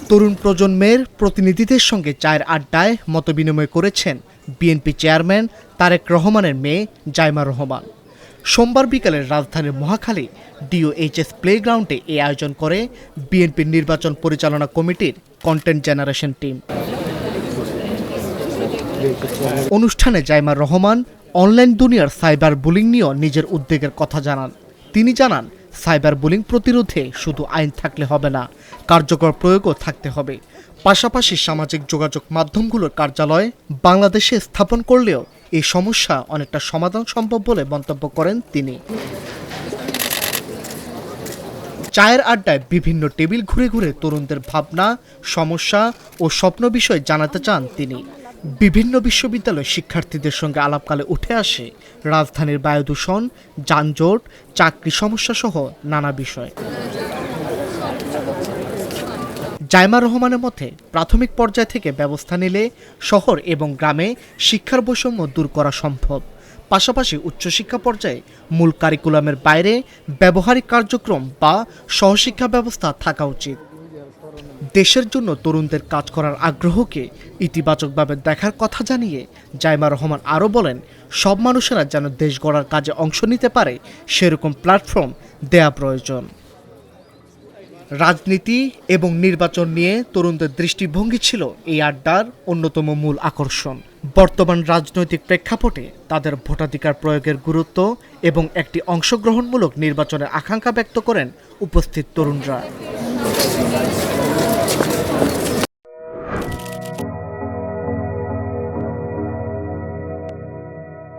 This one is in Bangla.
তরুণ প্রজন্মের প্রতিনিধিদের সঙ্গে চায়ের আড্ডায় মতবিনিময় করেছেন বিএনপি চেয়ারম্যান তারেক রহমানের মেয়ে জাইমা রহমান। সোমবার বিকালে রাজধানীর মহাখালী ডিওএইচএস প্লেগ্রাউন্ডে এই আয়োজন করে বিএনপির নির্বাচন পরিচালনা কমিটির কন্টেন্ট জেনারেশন টিম। অনুষ্ঠানে জাইমা রহমান অনলাইন দুনিয়ার সাইবার বুলিং নিয়েও নিজের উদ্বেগের কথা জানান। তিনি জানান, সাইবার বুলিং প্রতিরোধে শুধু আইন থাকলে হবে না, কার্যকর প্রয়োগও থাকতে হবে। পাশাপাশি সামাজিক যোগাযোগ মাধ্যমগুলোর কার্যালয় বাংলাদেশে স্থাপন করলেও এই সমস্যা অনেকটা সমাধান সম্ভব বলে মন্তব্য করেন তিনি। চায়ের আড্ডায় বিভিন্ন টেবিল ঘুরে ঘুরে তরুণদের ভাবনা, সমস্যা ও স্বপ্ন বিষয়ে জানাতে চান তিনি। বিভিন্ন বিশ্ববিদ্যালয়ের শিক্ষার্থীদের সঙ্গে আলাপকালে উঠে আসে রাজধানীর বায়ু দূষণ, যানজট, চাকরি সমস্যা সহ নানা বিষয়। জাইমা রহমানের মতে, প্রাথমিক পর্যায় থেকে ব্যবস্থা নিলে শহর এবং গ্রামে শিক্ষার বৈষম্য দূর করা সম্ভব। পাশাপাশি উচ্চশিক্ষা পর্যায়ে মূল কারিকুলামের বাইরে ব্যবহারিক কার্যক্রম বা সহশিক্ষা ব্যবস্থা থাকা উচিত। দেশের জন্য তরুণদের কাজ করার আগ্রহকে ইতিবাচকভাবে দেখার কথা জানিয়ে জাইমা রহমান আরও বলেন, সব মানুষেরা যেন দেশ গড়ার কাজে অংশ নিতে পারে সেরকম প্ল্যাটফর্ম দেয়া প্রয়োজন। রাজনীতি এবং নির্বাচন নিয়ে তরুণদের দৃষ্টিভঙ্গি ছিল এই আড্ডার অন্যতম মূল আকর্ষণ। বর্তমান রাজনৈতিক প্রেক্ষাপটে তাদের ভোটাধিকার প্রয়োগের গুরুত্ব এবং একটি অংশগ্রহণমূলক নির্বাচনের আকাঙ্ক্ষা ব্যক্ত করেন উপস্থিত তরুণরা।